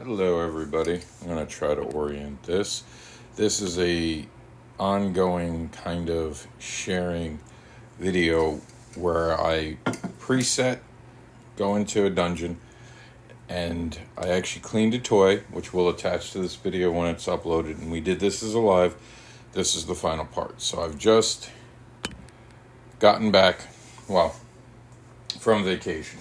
Hello everybody. I'm going to try to orient this. This is a ongoing kind of sharing video where I preset, go into a dungeon, and I actually cleaned a toy, which we'll attach to this video when it's uploaded, and we did this as a live. This is the final part. So I've just gotten back, from vacation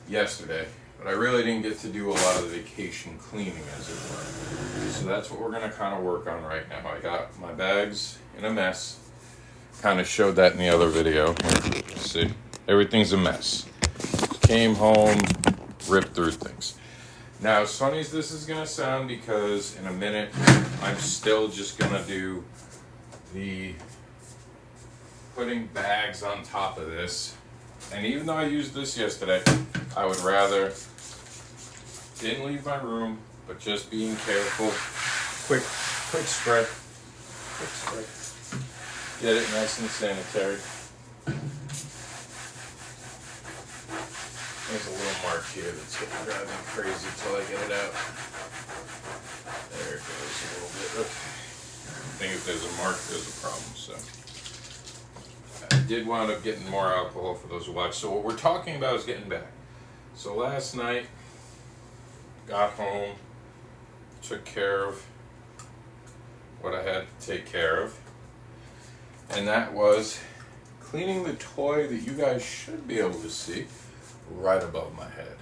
yesterday. But I really didn't get to do a lot of the vacation cleaning, as it were. So that's what we're going to kind of work on right now. I got my bags in a mess. Kind of showed that in the other video. See, everything's a mess. Came home, ripped through things. Now, as funny as this is going to sound, because in a minute, I'm still just going to do the putting bags on top of this. And even though I used this yesterday, I would rather didn't leave my room, but just being careful. Quick spray. Get it nice and sanitary. There's a little mark here that's going to drive me crazy till I get it out. There it goes a little bit. Okay. I think if there's a mark, there's a problem. So I did wind up getting more alcohol for those who watch. So what we're talking about is getting back. So last night, got home, took care of what I had to take care of, and that was cleaning the toy that you guys should be able to see right above my head.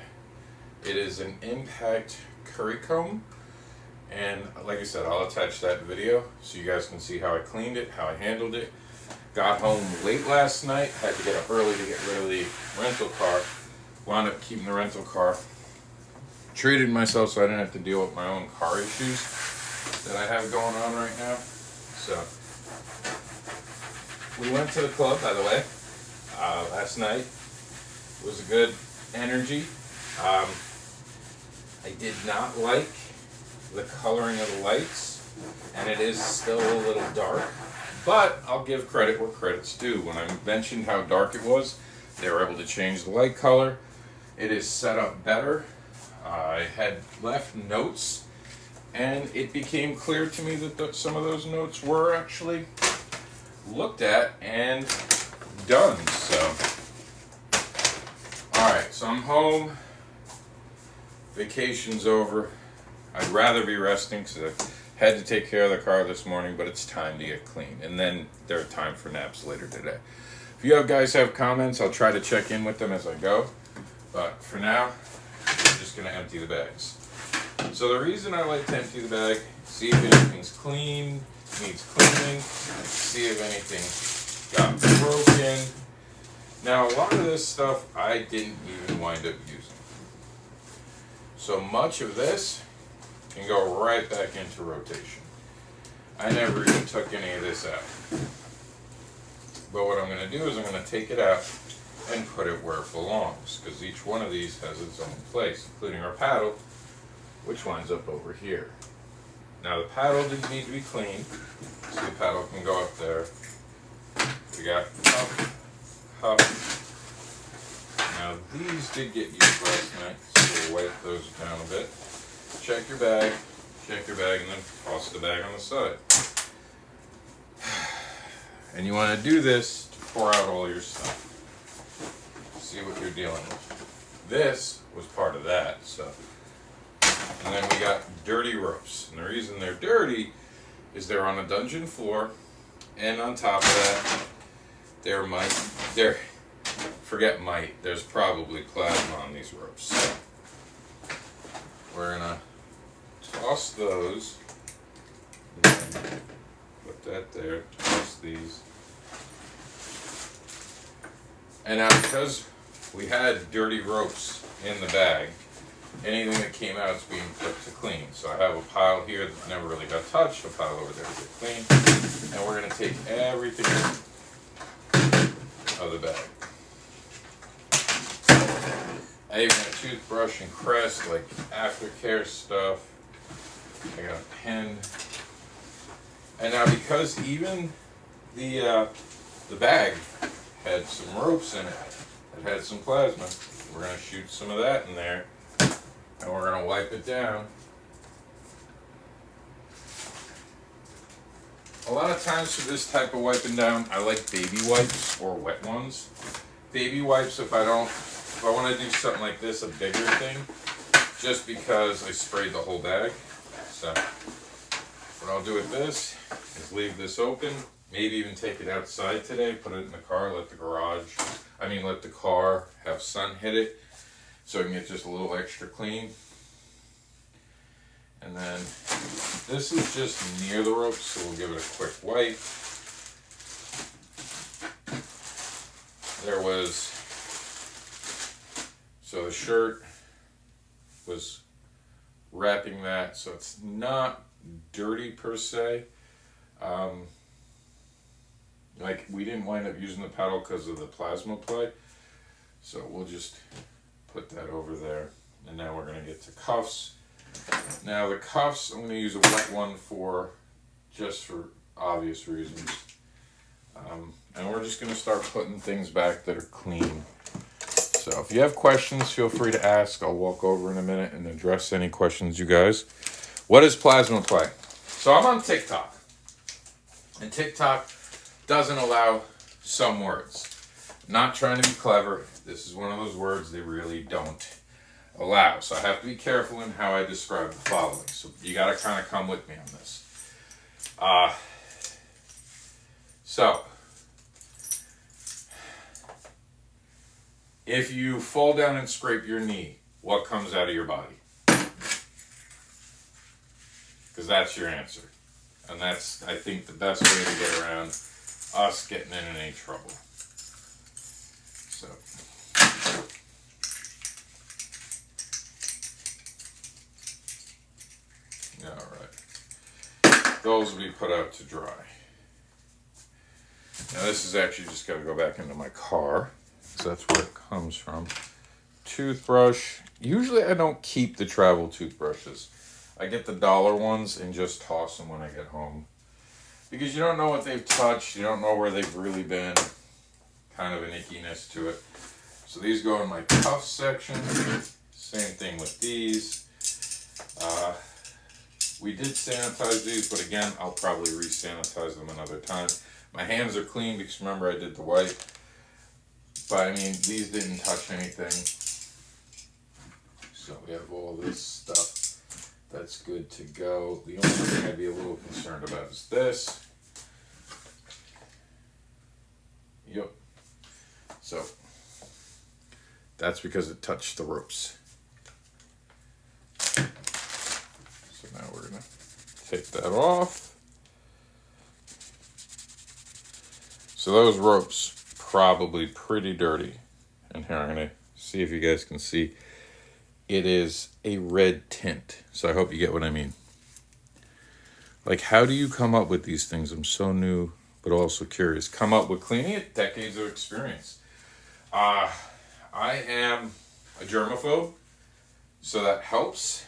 It is an impact curry comb, and like I said, I'll attach that video so you guys can see how I cleaned it, how I handled it. Got home late last night, had to get up early to get rid of the rental car. Wound up keeping the rental car. Treated myself so I didn't have to deal with my own car issues that I have going on right now. So we went to the club, by the way, last night. It was a good energy. I did not like the coloring of the lights, and it is still a little dark, but I'll give credit where credit's due. When I mentioned how dark it was, they were able to change the light color. It is set up better. I had left notes, and it became clear to me that some of those notes were actually looked at and done. So, alright, so I'm home. Vacation's over. I'd rather be resting because I had to take care of the car this morning, but it's time to get clean. And then there are time for naps later today. If you guys have comments, I'll try to check in with them as I go. But for now, I'm just going to empty the bags. So the reason I like to empty the bag, see if anything's clean, needs cleaning, see if anything got broken. Now, a lot of this stuff I didn't even wind up using. So much of this can go right back into rotation. I never even took any of this out. But what I'm going to do is I'm going to take it out and put it where it belongs, because each one of these has its own place, including our paddle, which winds up over here. Now the paddle didn't need to be cleaned, so the paddle can go up there. We got cup. Now these did get used last night, so we'll wipe those down a bit. Check your bag, and then toss the bag on the side. And you want to do this to pour out all your stuff. See what you're dealing with. This was part of that, so. And then we got dirty ropes. And the reason they're dirty is they're on a dungeon floor, and on top of that, there's probably plasma on these ropes. So we're gonna toss those. Put that there, toss these. And now because we had dirty ropes in the bag, anything that came out is being put to clean. So I have a pile here that never really got touched, a pile over there to get clean. And we're going to take everything out of the bag. I even got a toothbrush and Crest, like aftercare stuff. I got a pen. And now because even the bag had some ropes in it, it had some plasma, we're going to shoot some of that in there And we're going to wipe it down. A lot of times for this type of wiping down, I like baby wipes or wet ones. Baby wipes if I want to do something like this, a bigger thing, just because I sprayed the whole bag. So what I'll do with this is leave this open, maybe even take it outside today, put it in the car, let the car have sun hit it so I can get just a little extra clean. And then this is just near the rope, so we'll give it a quick wipe. So the shirt was wrapping that, so it's not dirty per se. Like we didn't wind up using the paddle because of the plasma play, so we'll just put that over there. And now we're going to get to cuffs. Now the cuffs, I'm going to use a wet one just for obvious reasons. And we're just going to start putting things back that are clean. So if you have questions, feel free to ask. I'll walk over in a minute and address any questions you guys. What is plasma play? So I'm on TikTok. And TikTok doesn't allow some words. Not trying to be clever. This is one of those words they really don't allow. So I have to be careful in how I describe the following. So you got to kind of come with me on this. So if you fall down and scrape your knee, what comes out of your body? Because that's your answer. And that's, I think, the best way to get around us getting in any trouble. So alright. Those will be put out to dry. Now this is actually just got to go back into my car, because that's where it comes from. Toothbrush. Usually I don't keep the travel toothbrushes. I get the dollar ones and just toss them when I get home. Because you don't know what they've touched, you don't know where they've really been. Kind of an ickiness to it. So these go in my cuff section. Same thing with these. We did sanitize these, but again, I'll probably re-sanitize them another time. My hands are clean because remember I did the wipe. But I mean, these didn't touch anything. So we have all this stuff. That's good to go. The only thing I'd be a little concerned about is this. Yep. So that's because it touched the ropes. So now we're going to take that off. So those ropes probably pretty dirty. And here I'm going to see if you guys can see. It is a red tint. So I hope you get what I mean. Like, how do you come up with these things? I'm so new, but also curious. Come up with cleaning it, decades of experience. I am a germaphobe, so that helps.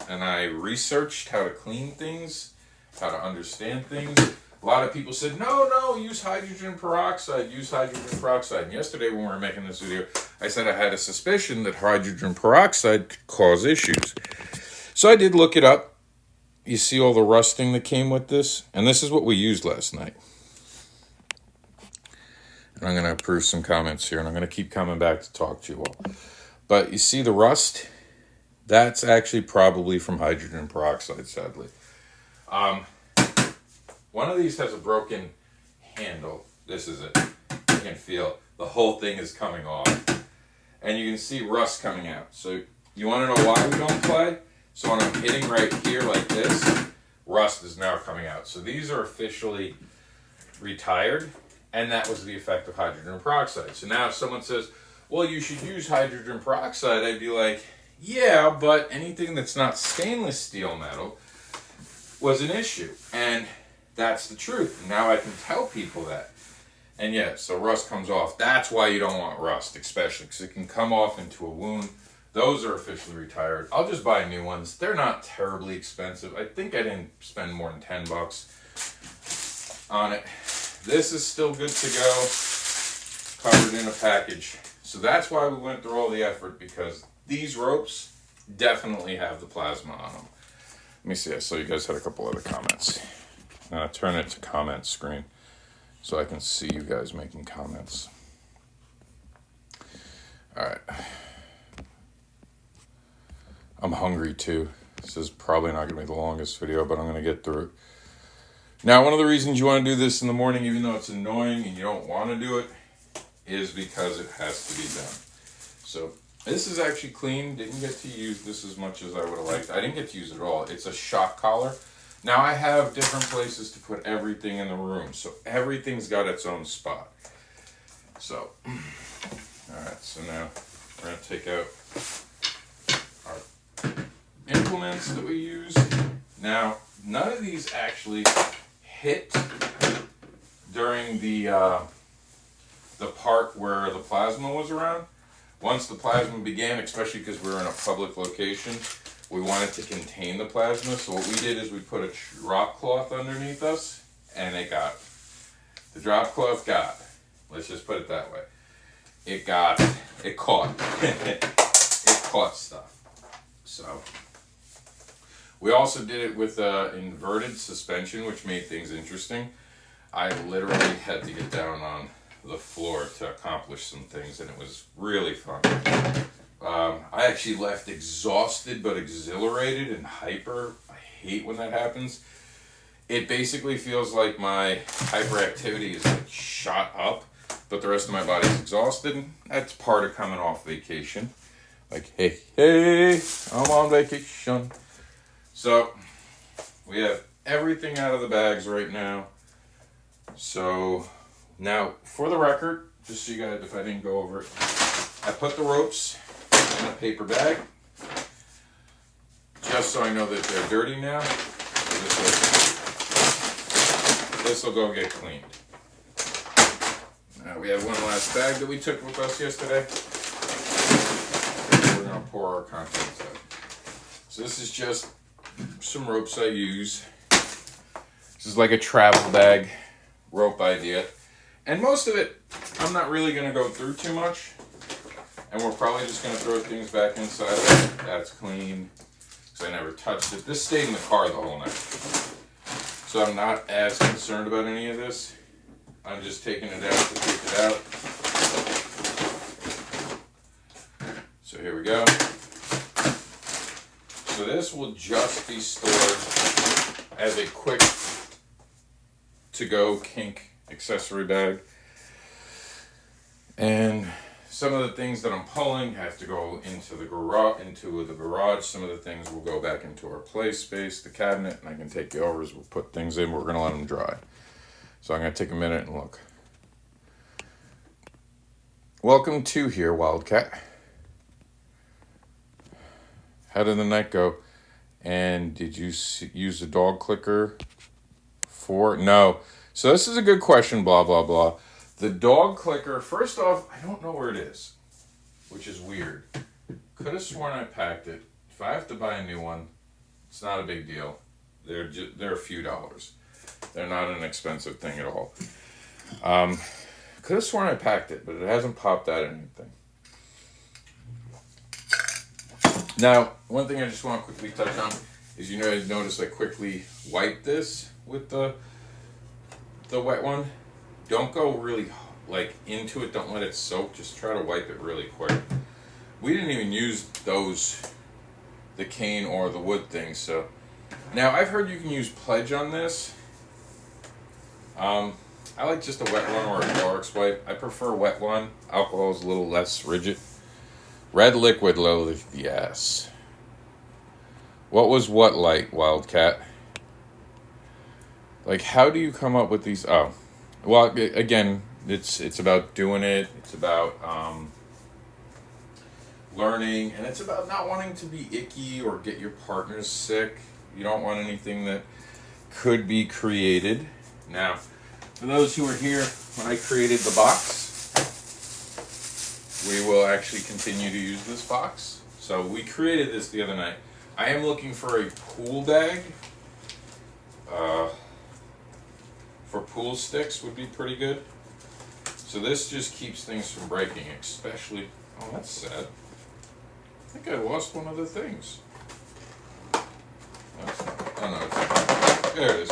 And I researched how to clean things, how to understand things. A lot of people said, no, use hydrogen peroxide, use hydrogen peroxide. And yesterday when we were making this video, I said I had a suspicion that hydrogen peroxide could cause issues. So I did look it up. You see all the rusting that came with this? And this is what we used last night. And I'm going to approve some comments here, and I'm going to keep coming back to talk to you all. But you see the rust? That's actually probably from hydrogen peroxide, sadly. One of these has a broken handle. This is it. You can feel the whole thing is coming off. And you can see rust coming out. So you want to know why we don't play? So when I'm hitting right here like this, rust is now coming out. So these are officially retired. And that was the effect of hydrogen peroxide. So now if someone says, well, you should use hydrogen peroxide, I'd be like, yeah, but anything that's not stainless steel metal was an issue. And that's the truth. Now I can tell people that. And yeah, so rust comes off. That's why you don't want rust, especially because it can come off into a wound. Those are officially retired. I'll just buy new ones. They're not terribly expensive. I think I didn't spend more than $10 on it. This is still good to go, covered in a package. So that's why we went through all the effort, because these ropes definitely have the plasma on them. Let me see. I saw you guys had a couple other comments. I'm going to turn it to comment screen so I can see you guys making comments. All right. I'm hungry too. This is probably not going to be the longest video, but I'm going to get through it. Now, one of the reasons you want to do this in the morning, even though it's annoying and you don't want to do it, is because it has to be done. So this is actually clean. Didn't get to use this as much as I would have liked. I didn't get to use it at all. It's a shock collar. Now I have different places to put everything in the room, so everything's got its own spot. So, all right, so now we're going to take out our implements that we use. Now, none of these actually hit during the part where the plasma was around. Once the plasma began, especially because we were in a public location, we wanted to contain the plasma. So what we did is we put a drop cloth underneath us, and it got, the drop cloth got, let's just put it that way. It caught, it caught stuff. So we also did it with inverted suspension, which made things interesting. I literally had to get down on the floor to accomplish some things, and it was really fun. I actually left exhausted but exhilarated and hyper. I hate when that happens. It basically feels like my hyperactivity is like shot up, but the rest of my body's exhausted. That's part of coming off vacation. Like, hey, I'm on vacation. So we have everything out of the bags right now. So now, for the record, just so you guys, if I didn't go over it, I put the ropes in a paper bag, just so I know that they're dirty now. So this will go get cleaned. Now we have one last bag that we took with us yesterday. We're going to pour our contents out. So this is just some ropes I use. This is like a travel bag rope idea. And most of it, I'm not really going to go through too much. And we're probably just going to throw things back inside of it. That's clean, because I never touched it. This stayed in the car the whole night. So I'm not as concerned about any of this. I'm just taking it out to take it out. So here we go. So this will just be stored as a quick to-go kink accessory bag. And some of the things that I'm pulling have to go into the garage. Some of the things will go back into our play space, the cabinet, and I can take you over as we'll put things in. We're going to let them dry. So I'm going to take a minute and look. Welcome to here, Wildcat. How did the night go? And did you use the dog clicker for? No. So this is a good question, blah, blah, blah. The dog clicker, first off, I don't know where it is, which is weird. Could have sworn I packed it. If I have to buy a new one, it's not a big deal. They're a few dollars. They're not an expensive thing at all. Could have sworn I packed it, but it hasn't popped out anything. Now, one thing I just want to quickly touch on is, you know, notice I quickly wipe this with the wet one. Don't go really like into it. Don't let it soak. Just try to wipe it really quick. We didn't even use the cane or the wood thing. So now I've heard you can use Pledge on this. I like just a wet one or a Clorox wipe. I prefer wet one. Alcohol is a little less rigid. Red liquid, low, yes. What was what light, Wildcat? Like, how do you come up with these? Oh, well, again, it's about doing it. It's about learning, and it's about not wanting to be icky or get your partners sick. You don't want anything that could be created. Now, for those who are here when I created the box, we will actually continue to use this box. So we created this the other night. I am looking for a pool bag. For pool sticks would be pretty good. So this just keeps things from breaking, especially, oh, that's sad. think I lost one of the things. Oh no, it's, there it is.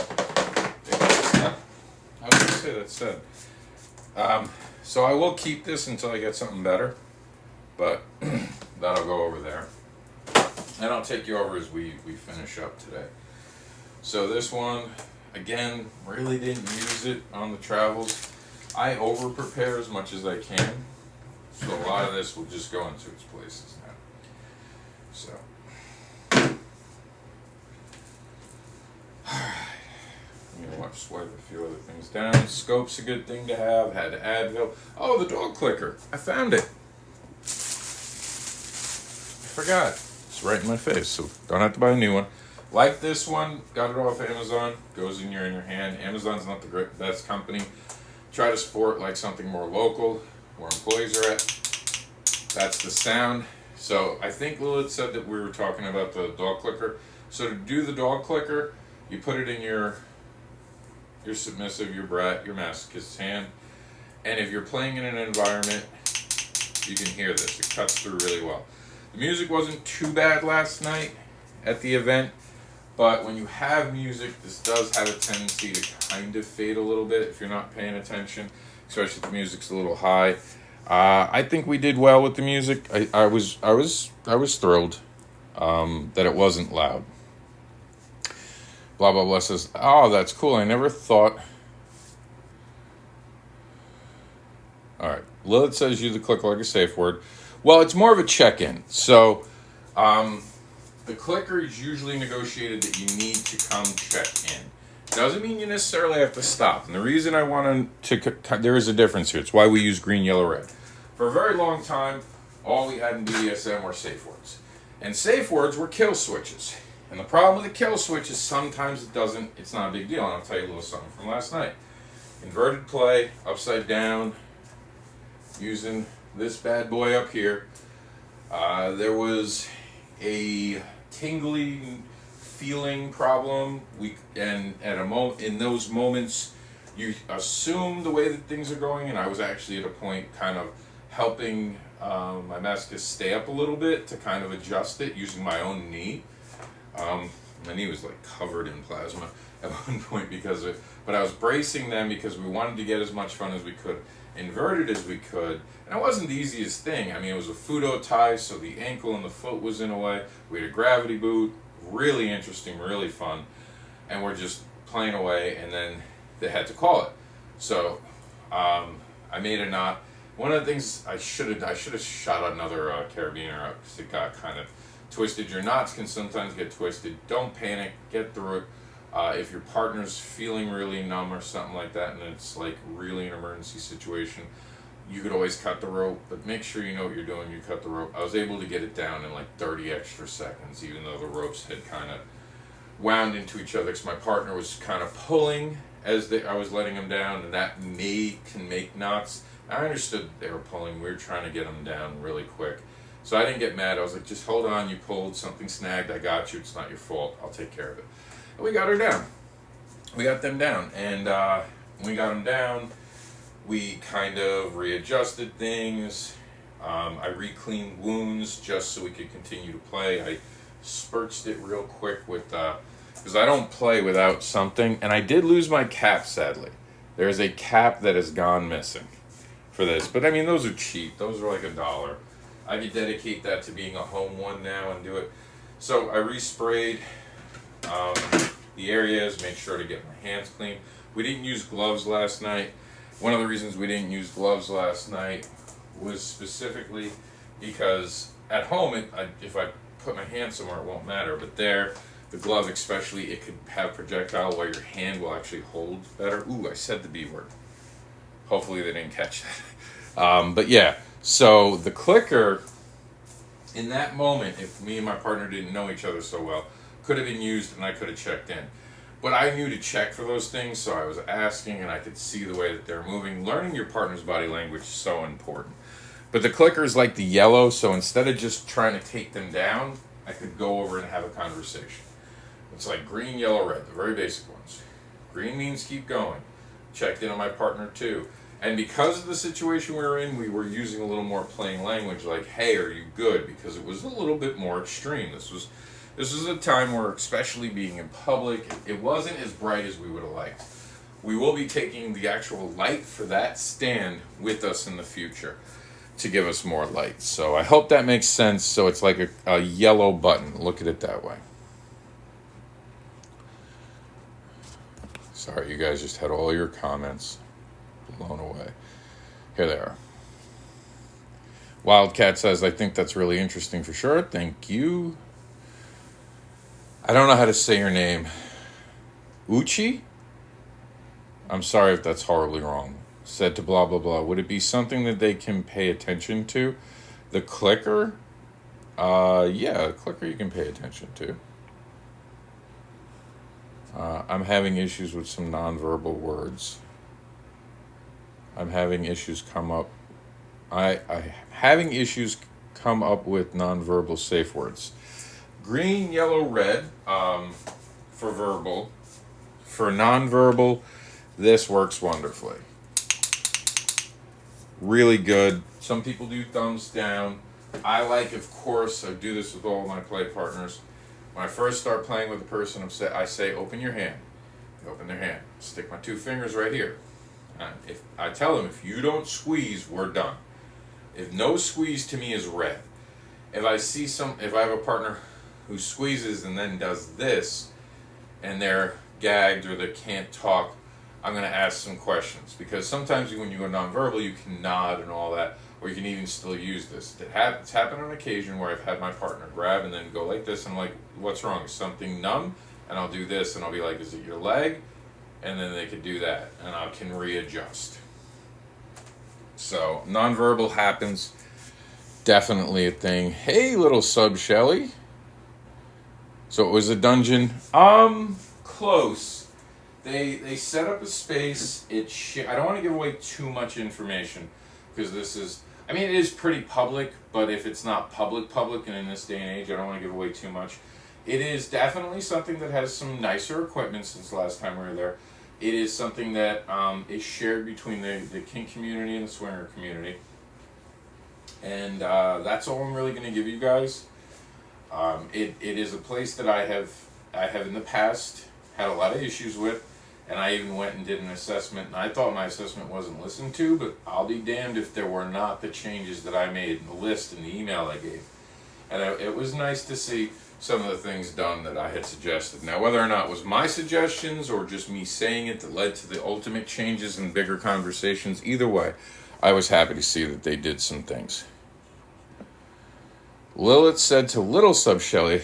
I was gonna say that's said. So I will keep this until I get something better, but that'll go over there. And I'll take you over as we finish up today. So this one, again, really didn't use it on the travels. I over prepare as much as I can, so a lot of this will just go into its places now. So, I'm gonna swipe a few other things down. Scope's a good thing to have. Had Advil. Oh, the dog clicker. I found it. I forgot. It's right in my face, so don't have to buy a new one. Like this one, got it off Amazon. Goes in your hand. Amazon's not the best company. Try to support like something more local, where employees are at. That's the sound. So I think Lilith said that we were talking about the dog clicker. So to do the dog clicker, you put it in your submissive, your brat, your masochist's hand. And if you're playing in an environment, you can hear this. It cuts through really well. The music wasn't too bad last night at the event, but when you have music, this does have a tendency to kind of fade a little bit if you're not paying attention, especially if the music's a little high. I think we did well with the music. I was thrilled that it wasn't loud. Blah blah blah says, "Oh, that's cool. I never thought." All right, Lilith says use the clicker like a safe word. Well, it's more of a check-in. So, the clicker is usually negotiated that you need to come check in. Doesn't mean you necessarily have to stop. And the reason I want to there is a difference here. It's why we use green, yellow, red. For a very long time, all we had in BDSM were safe words. And safe words were kill switches. And the problem with the kill switch is sometimes it's not a big deal. And I'll tell you a little something from last night. Inverted play, upside down, using this bad boy up here. There was a tingling feeling problem. In those moments, you assume the way that things are going, and I was actually at a point kind of helping my masochist stay up a little bit to kind of adjust it using my own knee. My knee was like covered in plasma at one point because of it, but I was bracing them because we wanted to get as much fun as we could, inverted as we could, and it wasn't the easiest thing. I mean, it was a fudo tie, so the ankle and the foot was in a way. We had a gravity boot, really interesting, really fun, and we're just playing away, and then they had to call it. So I made a knot. One of the things I should have shot another carabiner up because it got kind of twisted. Your knots can sometimes get twisted. Don't panic. Get through it. If your partner's feeling really numb or something like that, and it's like really an emergency situation, you could always cut the rope, but make sure you know what you're doing. You cut the rope. I was able to get it down in like 30 extra seconds, even though the ropes had kind of wound into each other, because my partner was kind of pulling as I was letting them down, and that can make knots. I understood they were pulling. We were trying to get them down really quick. So I didn't get mad. I was like, just hold on. You pulled. Something snagged. I got you. It's not your fault. I'll take care of it. And we got her down. We got them down. And when we got them down, we kind of readjusted things. I re-cleaned wounds just so we could continue to play. I spurched it real quick with, because I don't play without something. And I did lose my cap, sadly. There's a cap that has gone missing for this. But I mean, those are cheap. Those are like $1. I could dedicate that to being a home one now and do it. So I resprayed the areas, made sure to get my hands clean. We didn't use gloves last night. One of the reasons we didn't use gloves last night was specifically because at home, if I put my hand somewhere, it won't matter. But there, the glove especially, it could have projectile where your hand will actually hold better. Ooh, I said the B word. Hopefully they didn't catch that. But yeah. So the clicker, in that moment, if me and my partner didn't know each other so well, could have been used and I could have checked in. But I knew to check for those things, so I was asking and I could see the way that they're moving. Learning your partner's body language is so important. But the clicker is like the yellow, so instead of just trying to take them down, I could go over and have a conversation. It's like green, yellow, red, the very basic ones. Green means keep going. Checked in on my partner too. And because of the situation we were in, we were using a little more plain language, like, hey, are you good? Because it was a little bit more extreme. This was a time where, especially being in public, it wasn't as bright as we would have liked. We will be taking the actual light for that stand with us in the future to give us more light. So I hope that makes sense. So it's like a yellow button. Look at it that way. Sorry, you guys just had all your comments blown away. Here they are. Wildcat says, I think that's really interesting for sure. Thank you. I don't know how to say your name. Uchi? I'm sorry if that's horribly wrong. Said to blah, blah, blah. Would it be something that they can pay attention to? The clicker? Yeah, the clicker you can pay attention to. I'm having issues with some nonverbal words. I'm having issues come up. Having issues come up with nonverbal safe words. Green, yellow, red for verbal. For nonverbal, this works wonderfully. Really good. Some people do thumbs down. I like, of course, I do this with all my play partners. When I first start playing with a person, I say, open your hand. They open their hand. Stick my 2 fingers right here. If I tell them, if you don't squeeze, we're done. If no squeeze to me is red. If I have a partner who squeezes and then does this, and they're gagged or they can't talk, I'm going to ask some questions. Because sometimes when you go nonverbal, you can nod and all that, or you can even still use this. It's happened on occasion where I've had my partner grab and then go like this, and I'm like, what's wrong? Is something numb? And I'll do this, and I'll be like, is it your leg? And then they could do that, and I can readjust. So nonverbal happens, definitely a thing. Hey, little sub Shelly. So it was a dungeon. Close. They set up a space. I don't want to give away too much information because this is. I mean, it is pretty public, but if it's not public, and in this day and age, I don't want to give away too much. It is definitely something that has some nicer equipment since the last time we were there. It is something that is shared between the kink community and the swinger community. And that's all I'm really going to give you guys. It is a place that I have in the past had a lot of issues with. And I even went and did an assessment. And I thought my assessment wasn't listened to, but I'll be damned if there were not the changes that I made in the list and the email I gave. And it was nice to see some of the things done that I had suggested. Now, whether or not it was my suggestions or just me saying it that led to the ultimate changes and bigger conversations, either way, I was happy to see that they did some things. Lilith said to Little Sub Shelly,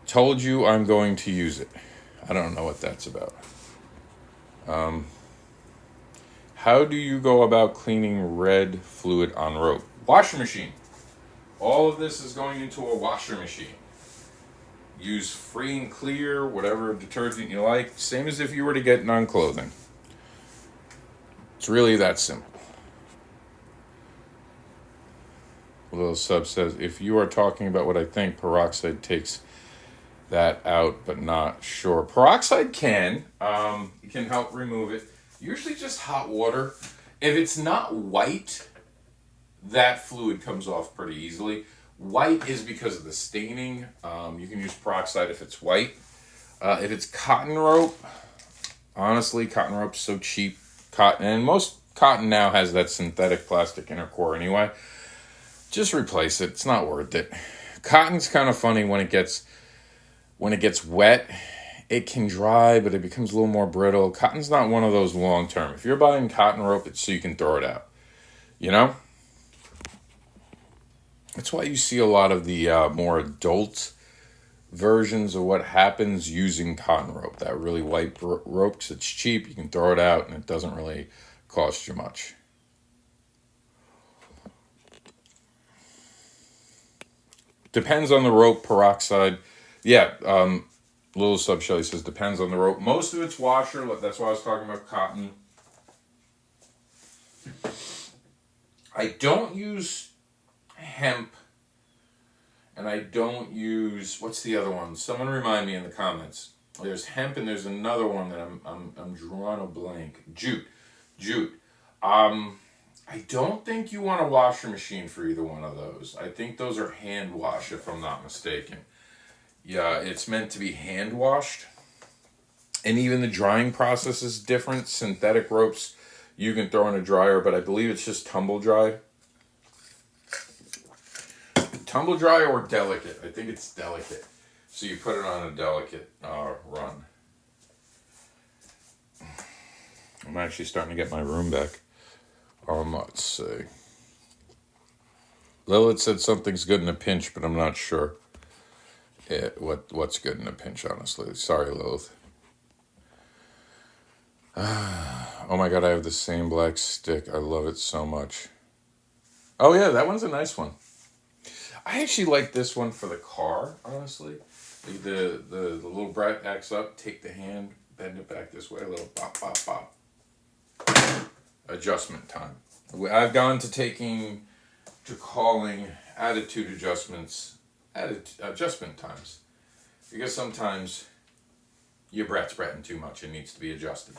told you I'm going to use it. I don't know what that's about. How do you go about cleaning red fluid on rope? Washer machine. All of this is going into a washer machine. Use free and clear, whatever detergent you like. Same as if you were to get non-clothing. It's really that simple. Little Sub says, if you are talking about what I think, peroxide takes that out, but not sure. Peroxide can help remove it. Usually just hot water. If it's not white, that fluid comes off pretty easily. White is because of the staining. You can use peroxide if it's white. If it's cotton rope, honestly, cotton rope's so cheap. And most cotton now has that synthetic plastic inner core anyway. Just replace it. It's not worth it. Cotton's kind of funny when it gets wet. It can dry, but it becomes a little more brittle. Cotton's not one of those long term. If you're buying cotton rope, it's so you can throw it out. You know? That's why you see a lot of the more adult versions of what happens using cotton rope. That really white rope, because it's cheap. You can throw it out, and it doesn't really cost you much. Depends on the rope, peroxide. Yeah, Little Sub Shelly says depends on the rope. Most of it's washer. That's why I was talking about cotton. I don't use hemp, and I don't use, what's the other one? Someone remind me in the comments. There's hemp and there's another one that I'm drawing a blank. Jute. Jute. I don't think you want a washer machine for either one of those. I think those are hand wash, if I'm not mistaken. Yeah, it's meant to be hand washed. And even the drying process is different. Synthetic ropes you can throw in a dryer, but I believe it's just tumble dry. Tumble dry or delicate. I think it's delicate. So you put it on a delicate run. I'm actually starting to get my room back. Let's see. Lilith said something's good in a pinch, but I'm not sure what's good in a pinch, honestly. Sorry, Lilith. Oh my God, I have the same black stick. I love it so much. Oh yeah, that one's a nice one. I actually like this one for the car, honestly. The little brat acts up, take the hand, bend it back this way, a little pop, pop, pop. Adjustment time. I've gone to calling attitude adjustment times, because sometimes your brat's bratting too much and needs to be adjusted.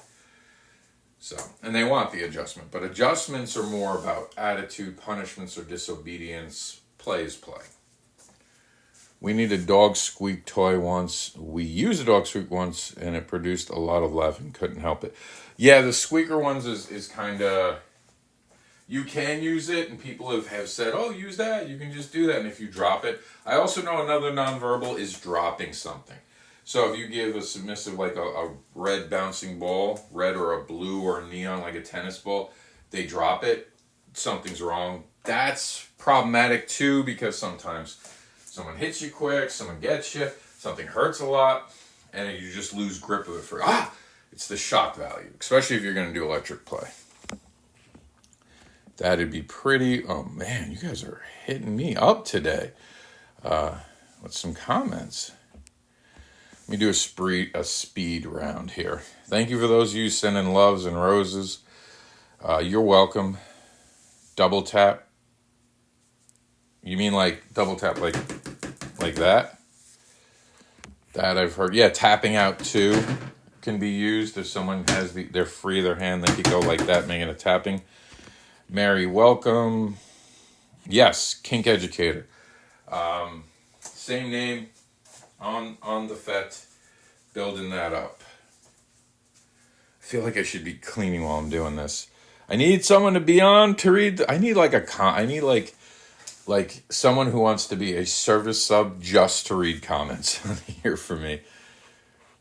So, and they want the adjustment, but adjustments are more about attitude, punishments or disobedience. Play is play. We need a dog squeak toy once. We used a dog squeak once, and it produced a lot of laughing. Couldn't help it. Yeah, the squeaker ones is kind of... You can use it, and people have said, oh, use that. You can just do that, and if you drop it... I also know another nonverbal is dropping something. So if you give a submissive like a red bouncing ball, red or a blue or a neon like a tennis ball, they drop it, something's wrong. That's problematic too, because sometimes someone hits you quick, someone gets you, something hurts a lot, and you just lose grip of it for, it's the shock value, especially if you're going to do electric play. That'd be pretty, oh man, you guys are hitting me up today with some comments. Let me do a speed round here. Thank you for those of you sending loves and roses. You're welcome. Double tap. You mean like double tap like that? That I've heard. Yeah, tapping out too can be used if someone has they're free of their hand. They could go like that, making a tapping. Mary, welcome. Yes, Kink Educator. Same name. On the FET, building that up. I feel like I should be cleaning while I'm doing this. I need someone to be on to read. I need like someone who wants to be a service sub just to read comments here for me.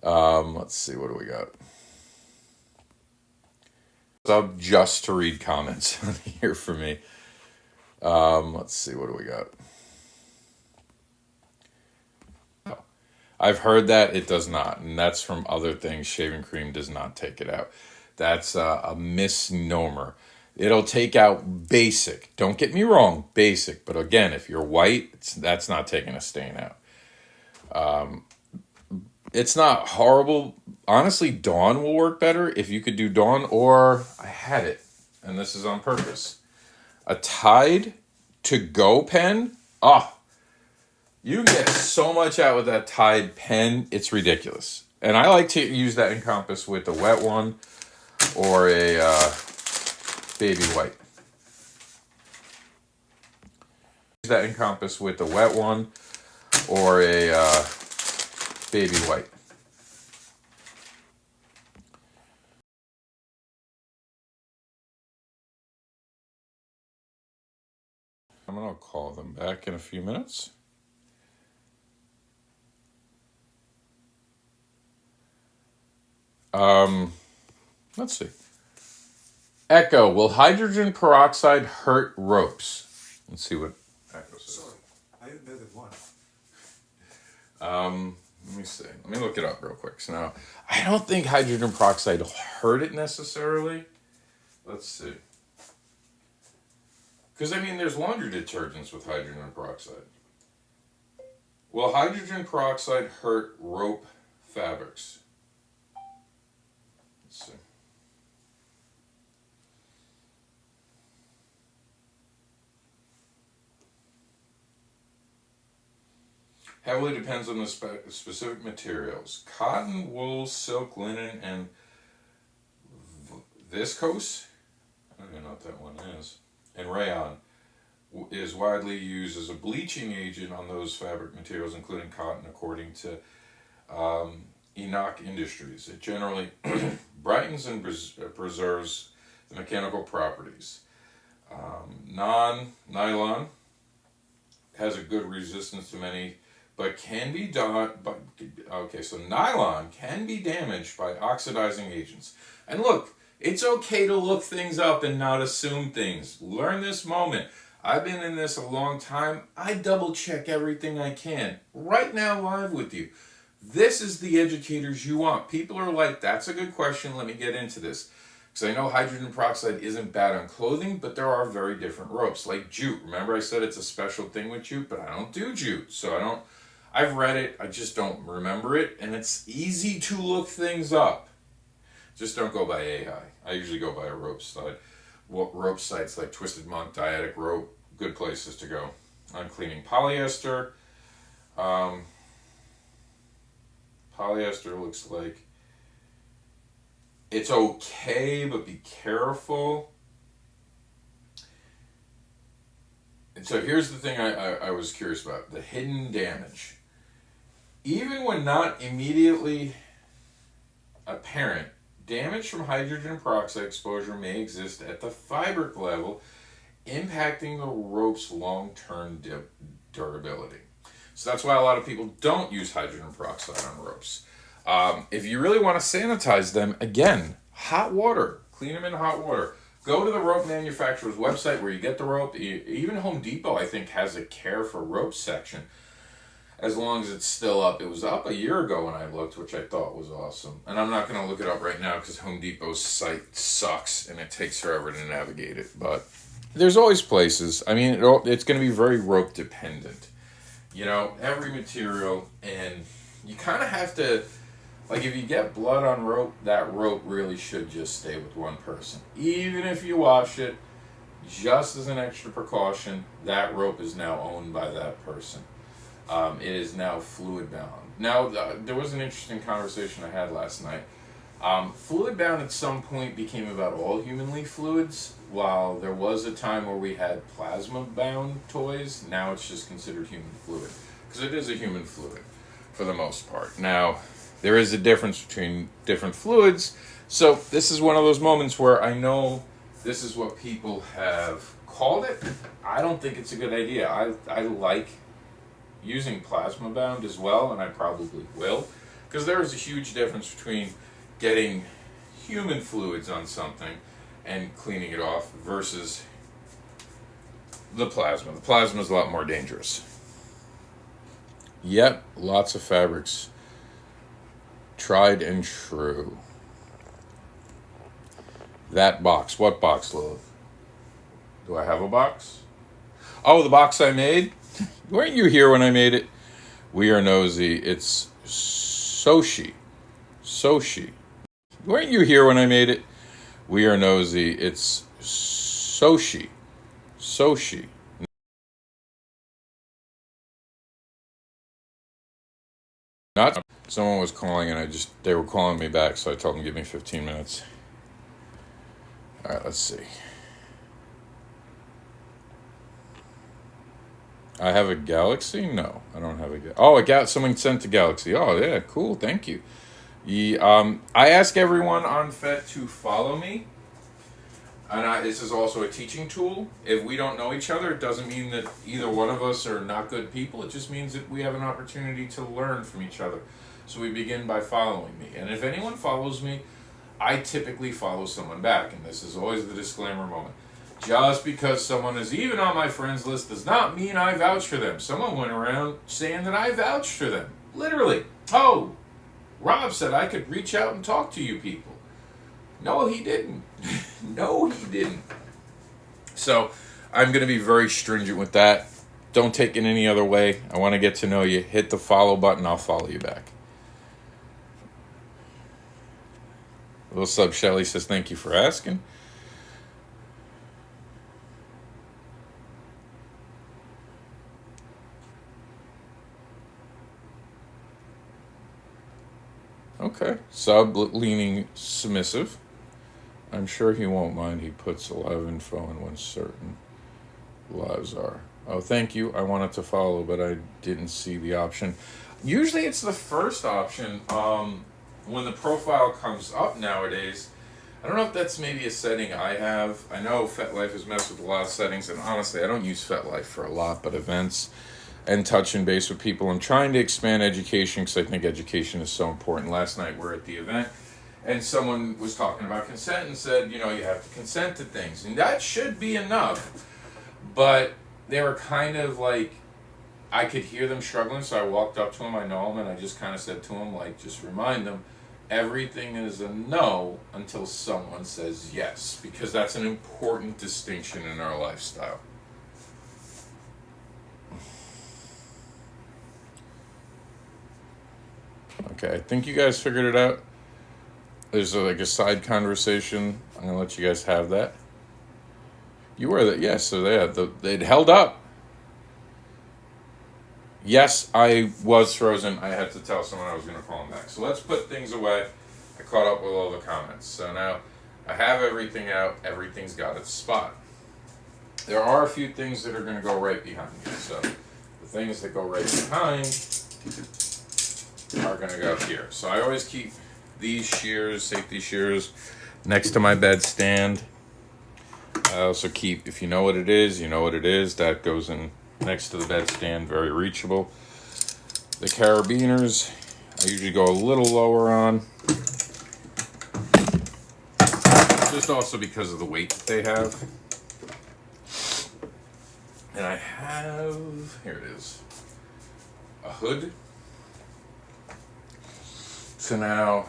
Let's see, what do we got? Sub just to read comments here for me. Let's see, what do we got? I've heard that it does not, and that's from other things. Shaving cream does not take it out. That's a misnomer. It'll take out basic. Don't get me wrong, basic. But again, if you're white, that's not taking a stain out. It's not horrible. Honestly, Dawn will work better if you could do Dawn, or I had it, and this is on purpose. A Tide to-go pen. You can get so much out with that Tide pen, it's ridiculous. And I like to use that in Kampus with a wet one or a baby white. Use that in Kampus with a wet one or a baby white. I'm going to call them back in a few minutes. Let's see. Echo, will hydrogen peroxide hurt ropes? Let's see what Echo says. Sorry, I invented one. Let me see. Let me look it up real quick. So now, I don't think hydrogen peroxide will hurt it necessarily. Let's see. Because, I mean, there's laundry detergents with hydrogen peroxide. Will hydrogen peroxide hurt rope fabrics? Let's see. Heavily depends on the specific materials. Cotton, wool, silk, linen, and viscose. I don't even know what that one is. And rayon is widely used as a bleaching agent on those fabric materials, including cotton, according to Enoch Industries. It generally brightens and preserves the mechanical properties. Non-nylon has a good resistance to many, but can be done. Okay, so nylon can be damaged by oxidizing agents. And look, it's okay to look things up and not assume things. Learn this moment. I've been in this a long time. I double check everything I can. Right now, live with you. This is the educators you want. People are like, that's a good question. Let me get into this. Because I know hydrogen peroxide isn't bad on clothing, but there are very different ropes. Like jute. Remember I said it's a special thing with jute, but I don't do jute. So I've read it. I just don't remember it. And it's easy to look things up. Just don't go by AI. I usually go by a rope site. Rope sites like Twisted Monk, Dyadic Rope, good places to go. On cleaning polyester. Polyester looks like it's okay, but be careful. And so here's the thing I was curious about. The hidden damage. Even when not immediately apparent, damage from hydrogen peroxide exposure may exist at the fiber level, impacting the rope's long-term durability. So that's why a lot of people don't use hydrogen peroxide on ropes. If you really want to sanitize them, again, hot water. Clean them in hot water. Go to the rope manufacturer's website where you get the rope. Even Home Depot, I think, has a care for rope section. As long as it's still up. It was up a year ago when I looked, which I thought was awesome. And I'm not going to look it up right now because Home Depot's site sucks and it takes forever to navigate it. But there's always places. I mean, it's going to be very rope dependent. You know, every material. And you kind of have to, like if you get blood on rope, that rope really should just stay with one person. Even if you wash it, just as an extra precaution, that rope is now owned by that person. It is now fluid bound. Now, there was an interesting conversation I had last night. Fluid bound at some point became about all human leaf fluids, while there was a time where we had plasma bound toys. Now it's just considered human fluid, because it is a human fluid for the most part. Now, there is a difference between different fluids, so this is one of those moments where I know this is what people have called it. I don't think it's a good idea. I like using plasma bound as well, and I probably will, because there is a huge difference between getting human fluids on something and cleaning it off versus the plasma. The plasma is a lot more dangerous. Yep, lots of fabrics. Tried and true. That box. What box, Lilith? Do I have a box? Oh, the box I made? Weren't you here when I made it? We are nosy. It's Soshi. Soshi. Weren't you here when I made it? We are nosy. It's Soshi. Soshi. Not someone was calling and they were calling me back, so I told them give me 15 minutes. All right, let's see. I have a Galaxy? No, I don't have a Galaxy. Oh, someone sent a Galaxy. Oh, yeah, cool. Thank you. I ask everyone on FET to follow me. And this is also a teaching tool. If we don't know each other, it doesn't mean that either one of us are not good people. It just means that we have an opportunity to learn from each other. So we begin by following me. And if anyone follows me, I typically follow someone back. And this is always the disclaimer moment. Just because someone is even on my friends list does not mean I vouch for them. Someone went around saying that I vouched for them. Literally. Oh, Rob said I could reach out and talk to you people. No, he didn't. No, he didn't. So I'm going to be very stringent with that. Don't take it any other way. I want to get to know you. Hit the follow button. I'll follow you back. Little sub Shelly says, thank you for asking. Okay. Sub leaning submissive. I'm sure he won't mind. He puts a lot of info in when certain lives are. Oh, thank you. I wanted to follow, but I didn't see the option. Usually it's the first option. When the profile comes up nowadays, I don't know if that's maybe a setting I have. I know FetLife has messed with a lot of settings, and honestly, I don't use FetLife for a lot, but events and touching base with people. I'm trying to expand education because I think education is so important. Last night we're at the event, and someone was talking about consent and said, you have to consent to things, and that should be enough. But they were kind of like, I could hear them struggling, so I walked up to them. I know them, and I just kind of said to them, like, just remind them, everything is a no until someone says yes, because that's an important distinction in our lifestyle. Okay, I think you guys figured it out. There's like a side conversation. I'm gonna let you guys have that. You were that, yes. So they'd held up. Yes, I was frozen. I had to tell someone I was going to call them back. So let's put things away. I caught up with all the comments. So now I have everything out. Everything's got its spot. There are a few things that are going to go right behind you. So the things that go right behind are going to go here. So I always keep these shears, safety shears, next to my bed stand. I also keep, if you know what it is, you know what it is. That goes in next to the bedstand, very reachable. The carabiners, I usually go a little lower on. Just also because of the weight that they have. And I have, here it is, a hood. So now,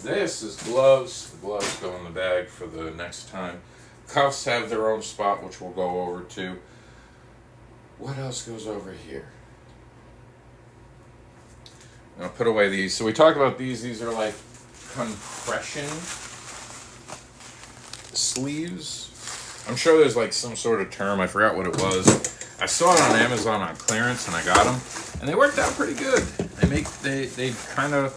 this is gloves. The gloves go in the bag for the next time. Cuffs have their own spot, which we'll go over to. What else goes over here? I'll put away these. So we talked about these. These are like compression sleeves. I'm sure there's like some sort of term. I forgot what it was. I saw it on Amazon on clearance and I got them. And they worked out pretty good. They kind of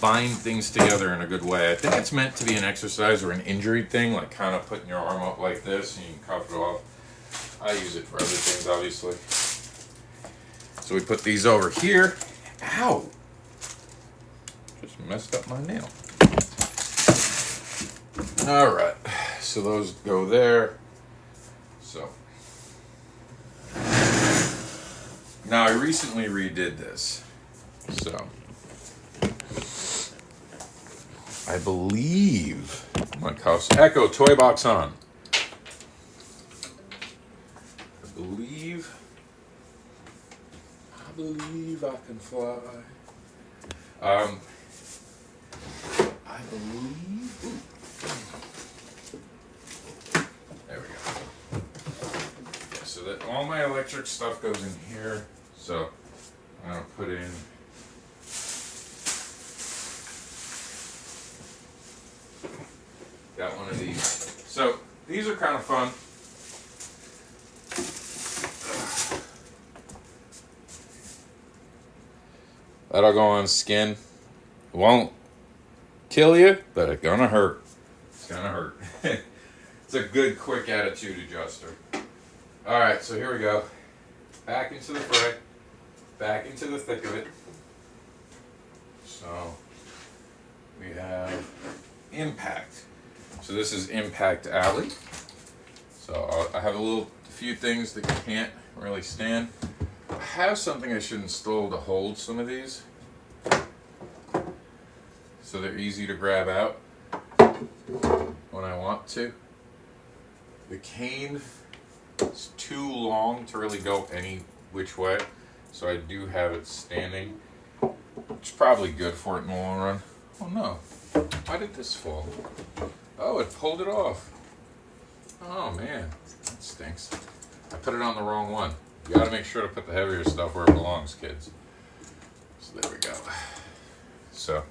bind things together in a good way. I think it's meant to be an exercise or an injury thing, like kind of putting your arm up like this and you can cuff it off. I use it for other things, obviously. So we put these over here. Ow! Just messed up my nail. Alright, so those go there. So. Now I recently redid this. So. I believe my cuffs. Echo, toy box on. I believe I can fly. I believe. There we go. Yeah, so that all my electric stuff goes in here. So I'm gonna put in. Got one of these. So these are kind of fun. That'll go on skin. It won't kill you, but it's gonna hurt. It's gonna hurt. It's a good, quick attitude adjuster. Alright, so here we go. Back into the fray. Back into the thick of it. So we have Impact. So this is Impact Alley. So I have a few things that can't really stand. I have something I should install to hold some of these, so they're easy to grab out when I want to. The cane is too long to really go any which way, so I do have it standing, which is probably good for it in the long run. Oh no, why did this fall? Oh, it pulled it off. Oh man, that stinks. I put it on the wrong one. You gotta make sure to put the heavier stuff where it belongs, kids. So there we go. So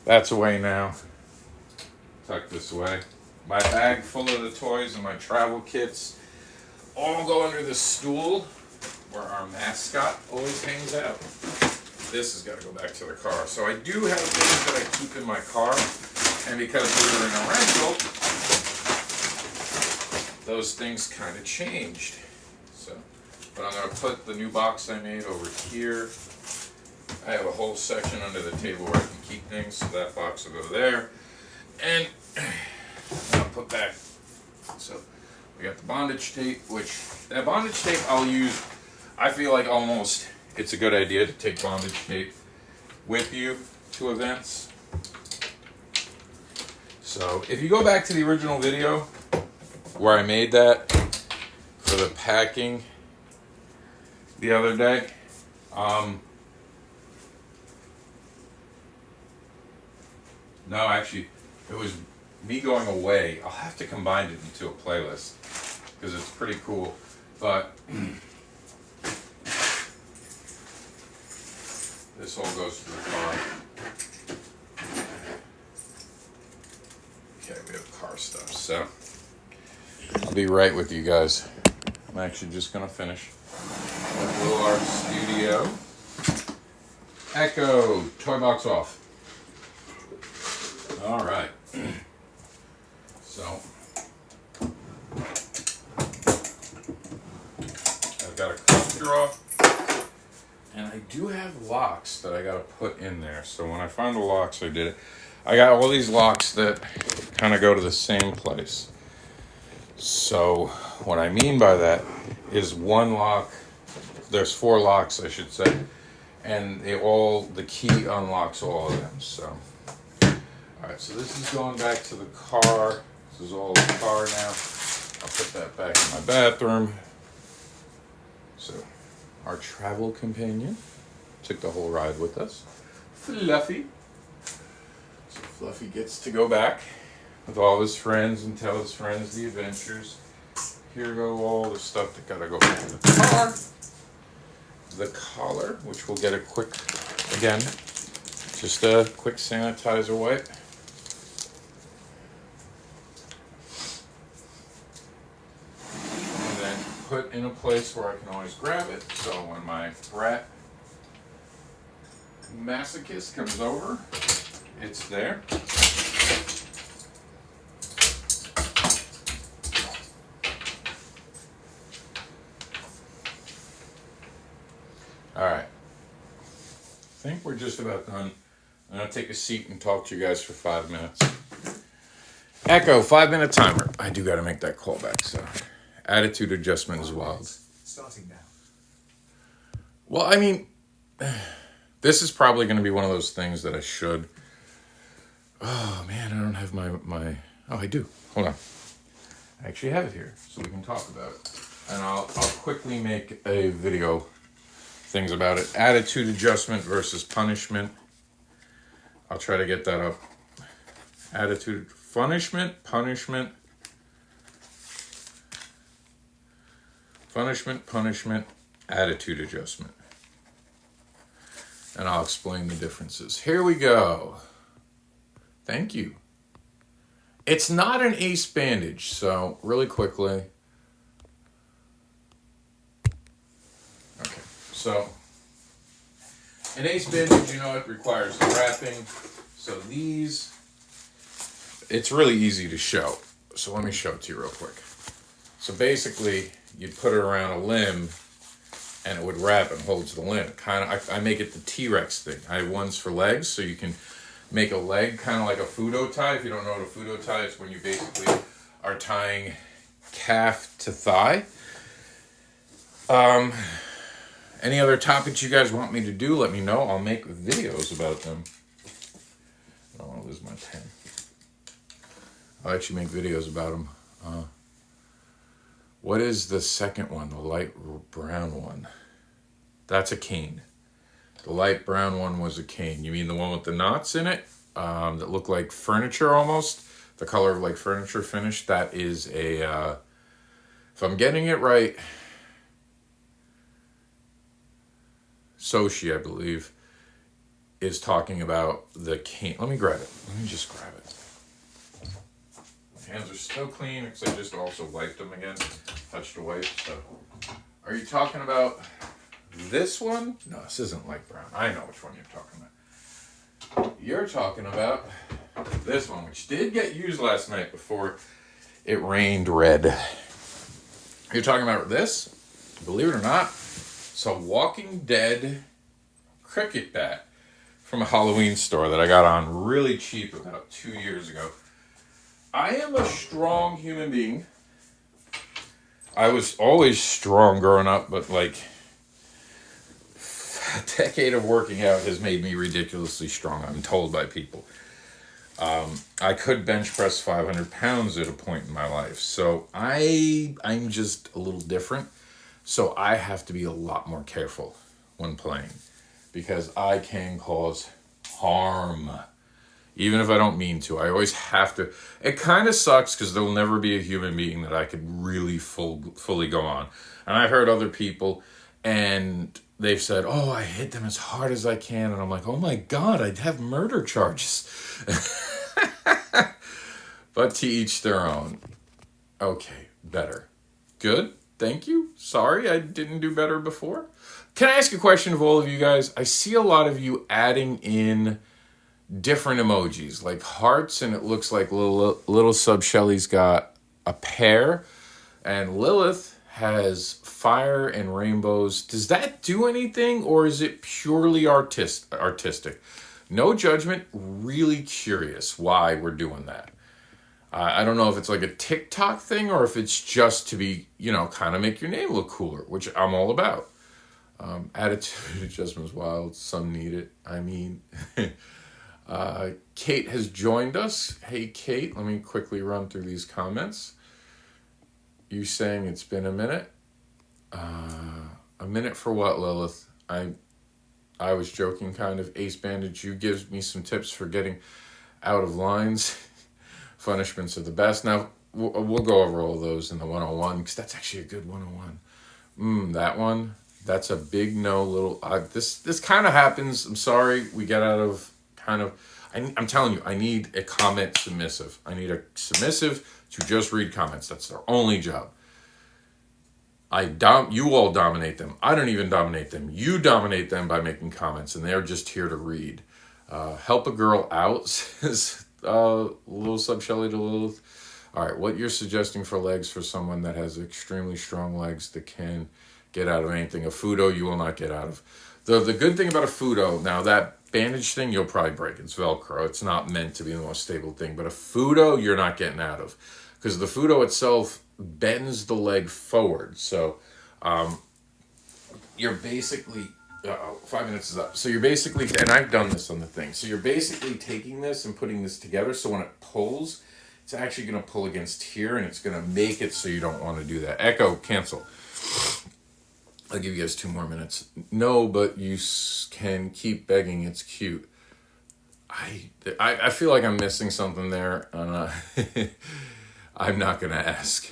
that's away now. Tuck this away. My bag full of the toys and my travel kits all go under the stool where our mascot always hangs out. This has got to go back to the car. So I do have things that I keep in my car. And because we were in a rental, those things kind of changed. So, but I'm going to put the new box I made over here. I have a whole section under the table where I can keep things, so that box will go there. And I'll put back. So we got the bondage tape, which that bondage tape I'll use. I feel like almost it's a good idea to take bondage tape with you to events. So if you go back to the original video where I made that for the packing the other day, no, actually, it was me going away. I'll have to combine it into a playlist because it's pretty cool. But this all goes to the car. Okay, we have car stuff. So I'll be right with you guys. I'm actually just going to finish. Little Art Studio. Echo, toy box off. All right. So I've got a cup drawer, and I do have locks that I got to put in there. So when I find the locks, I did it. I got all these locks that kind of go to the same place. So what I mean by that is one lock. There's 4 locks, I should say, and the key unlocks all of them. So. Alright, so this is going back to the car. This is all the car now. I'll put that back in my bathroom. So, our travel companion took the whole ride with us. Fluffy. So Fluffy gets to go back with all his friends and tell his friends the adventures. Here go all the stuff that gotta go back in the car. The collar, which we'll get a quick, again, just a quick sanitizer wipe. Put in a place where I can always grab it, so when my brat masochist comes over, it's there. Alright, I think we're just about done. I'm going to take a seat and talk to you guys for 5 minutes. Echo, 5-minute timer. I do got to make that call back, so... Attitude adjustment is wild. Starting now. Well, I mean, this is probably going to be one of those things that I should. Oh man, I don't have my. Oh, I do. Hold on. I actually have it here, so we can talk about it. And I'll quickly make a video. Things about it. Attitude adjustment versus punishment. I'll try to get that up. Attitude, punishment. Punishment, attitude adjustment. And I'll explain the differences. Here we go. Thank you. It's not an ace bandage, so really quickly. Okay, so an ace bandage, you know, it requires the wrapping. So these, it's really easy to show. So let me show it to you real quick. So basically, you'd put it around a limb, and it would wrap and hold to the limb. I make it the T-Rex thing. I have ones for legs, so you can make a leg kind of like a fudo tie. If you don't know what a fudo tie is, when you basically are tying calf to thigh. Any other topics you guys want me to do, let me know. I'll make videos about them. I don't want to lose my pen. I'll actually make videos about them. What is the second one, the light brown one? That's a cane. The light brown one was a cane. You mean the one with the knots in it that look like furniture almost? The color of like furniture finish? That is a, if I'm getting it right, Soshi, I believe, is talking about the cane. Let me grab it. Let me just grab it. My hands are still clean because I just also wiped them again. Touched a wipe. So, are you talking about this one? No, this isn't light brown. I know which one you're talking about. You're talking about this one, which did get used last night before it rained red. You're talking about this? Believe it or not, it's a Walking Dead cricket bat from a Halloween store that I got on really cheap about 2 years ago. I am a strong human being. I was always strong growing up, but like a decade of working out has made me ridiculously strong, I'm told by people. I could bench press 500 pounds at a point in my life. So I'm just a little different. So I have to be a lot more careful when playing because I can cause harm. Even if I don't mean to, I always have to. It kind of sucks because there'll never be a human being that I could really fully go on. And I've heard other people and they've said, oh, I hit them as hard as I can. And I'm like, oh my God, I'd have murder charges. But to each their own. Okay, better. Good, thank you. Sorry I didn't do better before. Can I ask a question of all of you guys? I see a lot of you adding in different emojis, like hearts, and it looks like little Sub Shelly's got a pair, and Lilith has fire and rainbows. Does that do anything, or is it purely artistic? No judgment, really curious why we're doing that. I don't know if it's like a TikTok thing or if it's just to be, kind of make your name look cooler, which I'm all about. Attitude adjustments wild. Some need it. I mean, Kate has joined us. Hey, Kate, let me quickly run through these comments. You saying it's been a minute? A minute for what, Lilith? I was joking, kind of. Ace Bandage, you gives me some tips for getting out of lines. Punishments are the best. Now, we'll go over all those in the 101, because that's actually a good 101. That one, that's a big no little... This kind of happens. I'm sorry. We get out of kind of... I'm telling you, I need a comment submissive. I need a submissive to just read comments. That's their only job. You all dominate them. I don't even dominate them. You dominate them by making comments, and they're just here to read. Help a girl out, says little Sub Shelly to Lilith. All right, what you're suggesting for legs for someone that has extremely strong legs that can get out of anything. A Fudo you will not get out of. The good thing about a Fudo, now that bandage thing you'll probably break. It's Velcro. It's not meant to be the most stable thing. But a Fudo you're not getting out of. Because the Fudo itself bends the leg forward. So you're basically... 5 minutes is up. So you're basically, and I've done this on the thing, so you're basically taking this and putting this together, so when it pulls, it's actually going to pull against here, and it's going to make it so you don't want to do that. Echo, cancel. I'll give you guys 2 more minutes. No, but you can keep begging. It's cute. I feel like I'm missing something there, and I'm not going to ask.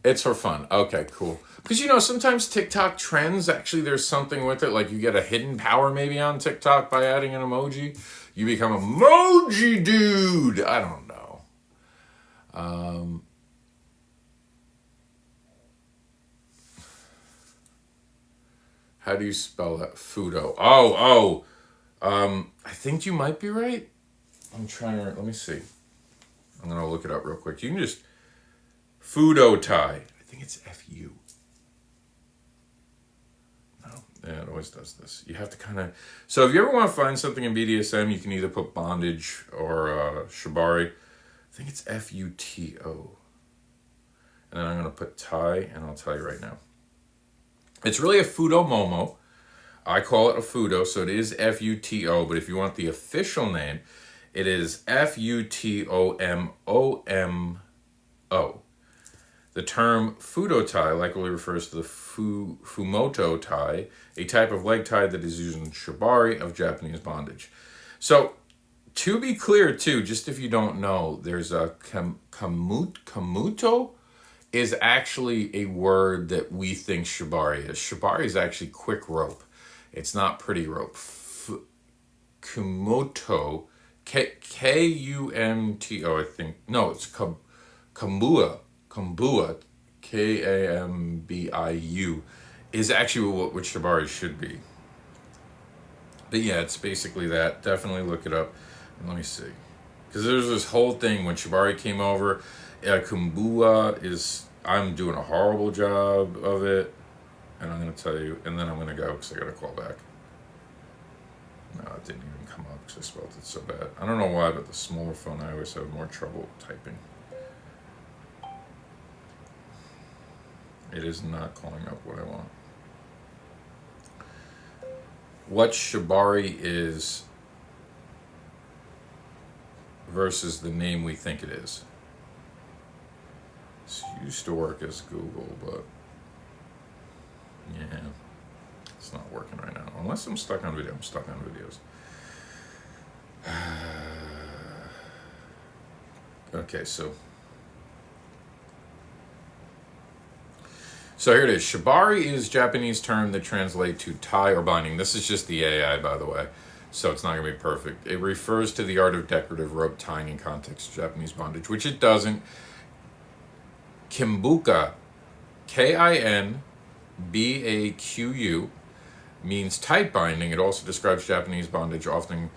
It's for fun. Okay, cool. Because, sometimes TikTok trends, actually there's something with it. Like you get a hidden power maybe on TikTok by adding an emoji. You become emoji dude. I don't know. How do you spell that? Fudo. I think you might be right. I'm trying to, let me see. I'm going to look it up real quick. You can just... Fudo tie. I think it's F-U. No, yeah, it always does this. You have to kind of... So if you ever want to find something in BDSM, you can either put bondage or shibari. I think it's F-U-T-O. And then I'm going to put tie, and I'll tell you right now. It's really a Fudo Momo. I call it a Fudo, so it is F-U-T-O. But if you want the official name, it is F-U-T-O-M-O-M-O. The term Fudo tie likely refers to the Fumoto tie, a type of leg tie that is used in shibari of Japanese bondage. So, to be clear too, just if you don't know, there's a kamuto is actually a word that we think shibari is. Shibari is actually quick rope. It's not pretty rope. Kumoto, K-U-M-T-O, I think. No, it's Kambua, Kambiu is actually what shibari should be. But yeah, it's basically that. Definitely look it up. And let me see. Because there's this whole thing when shibari came over. Kumbua is, I'm doing a horrible job of it. And I'm going to tell you, and then I'm going to go because I got to call back. No, it didn't even come up because I spelled it so bad. I don't know why, but the smaller phone, I always have more trouble typing. It is not calling up what I want. What shibari is versus the name we think it is. This used to work as Google, but yeah, it's not working right now. Unless I'm stuck on video. I'm stuck on videos. Okay, so here it is. Shibari is a Japanese term that translates to tie or binding. This is just the AI, by the way, so it's not going to be perfect. It refers to the art of decorative rope tying in context of Japanese bondage, which it doesn't. Kimbuka, Kinbaqu, means tight binding. It also describes Japanese bondage, often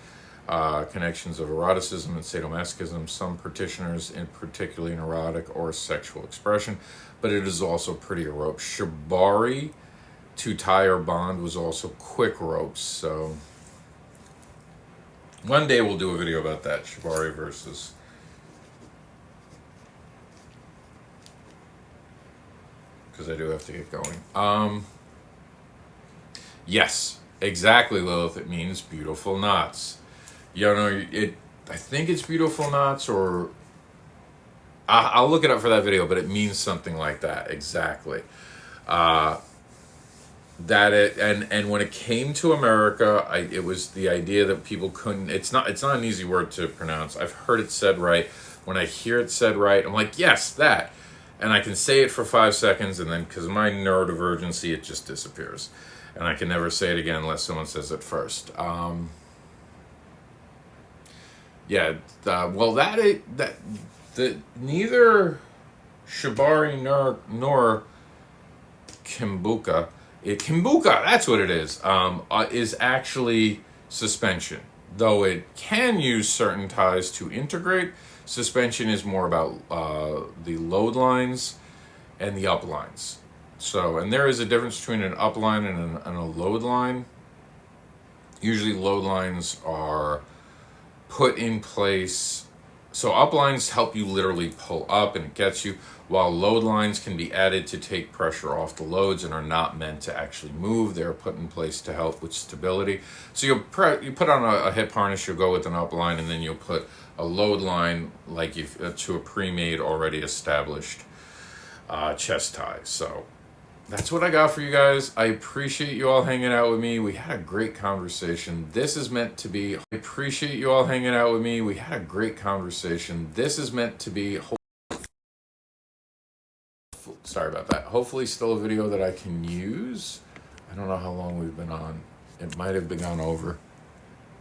connections of eroticism and sadomasochism, some practitioners, in particularly in erotic or sexual expression, but it is also pretty rope. Shibari, to tie or bond, was also quick ropes. So one day we'll do a video about that, shibari versus. Because I do have to get going. Yes, exactly, Lilith. It means beautiful knots. You know, I think it's beautiful knots, or I'll look it up for that video, but it means something like that, exactly. And when it came to America, it was the idea that people couldn't. It's not an easy word to pronounce. I've heard it said right. When I hear it said right, I'm like, yes, that. And I can say it for 5 seconds, and then because of my neurodivergency, it just disappears. And I can never say it again unless someone says it first. Neither shibari nor kimbuka, that's what it is actually suspension. Though it can use certain ties to integrate, suspension is more about the load lines and the up lines. So, and there is a difference between an up line and a load line. Usually load lines are put in place. So up lines help you literally pull up and it gets you, while load lines can be added to take pressure off the loads and are not meant to actually move. They're put in place to help with stability. So you put on a hip harness, you'll go with an up line, and then you'll put a load line like to a pre-made, already established chest tie. So that's what I got for you guys. I appreciate you all hanging out with me. We had a great conversation. This is meant to be. I appreciate you all hanging out with me. We had a great conversation. This is meant to be. Sorry about that. Hopefully still a video that I can use. I don't know how long we've been on. It might have been gone over.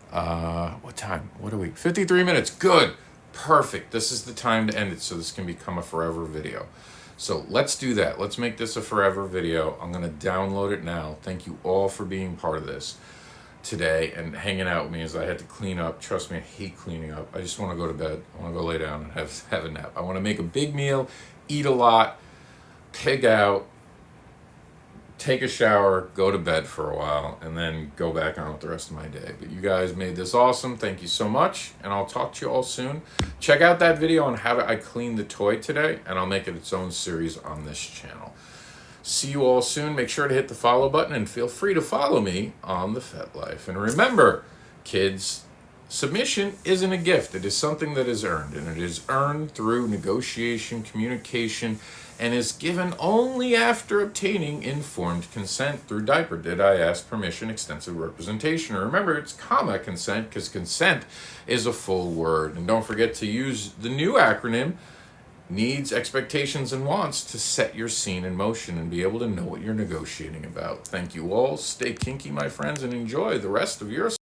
What time? What are we? 53 minutes. Good. Perfect. This is the time to end it, so this can become a forever video. So let's do that. Let's make this a forever video. I'm going to download it now. Thank you all for being part of this today and hanging out with me as I had to clean up. Trust me, I hate cleaning up. I just want to go to bed. I want to go lay down and have a nap. I want to make a big meal, eat a lot, pig out, take a shower, go to bed for a while, and then go back on with the rest of my day. But you guys made this awesome. Thank you so much, and I'll talk to you all soon. Check out that video on how I cleaned the toy today, and I'll make it its own series on this channel. See you all soon. Make sure to hit the follow button, and feel free to follow me on the Fet Life. And remember, kids, submission isn't a gift. It is something that is earned, and it is earned through negotiation, communication, and is given only after obtaining informed consent through N.E.W D.I.A.P.E.R. Did I ask permission, extensive representation? And remember, it's comma consent, because consent is a full word. And don't forget to use the new acronym, needs, expectations, and wants, to set your scene in motion and be able to know what you're negotiating about. Thank you all. Stay kinky, my friends, and enjoy the rest of your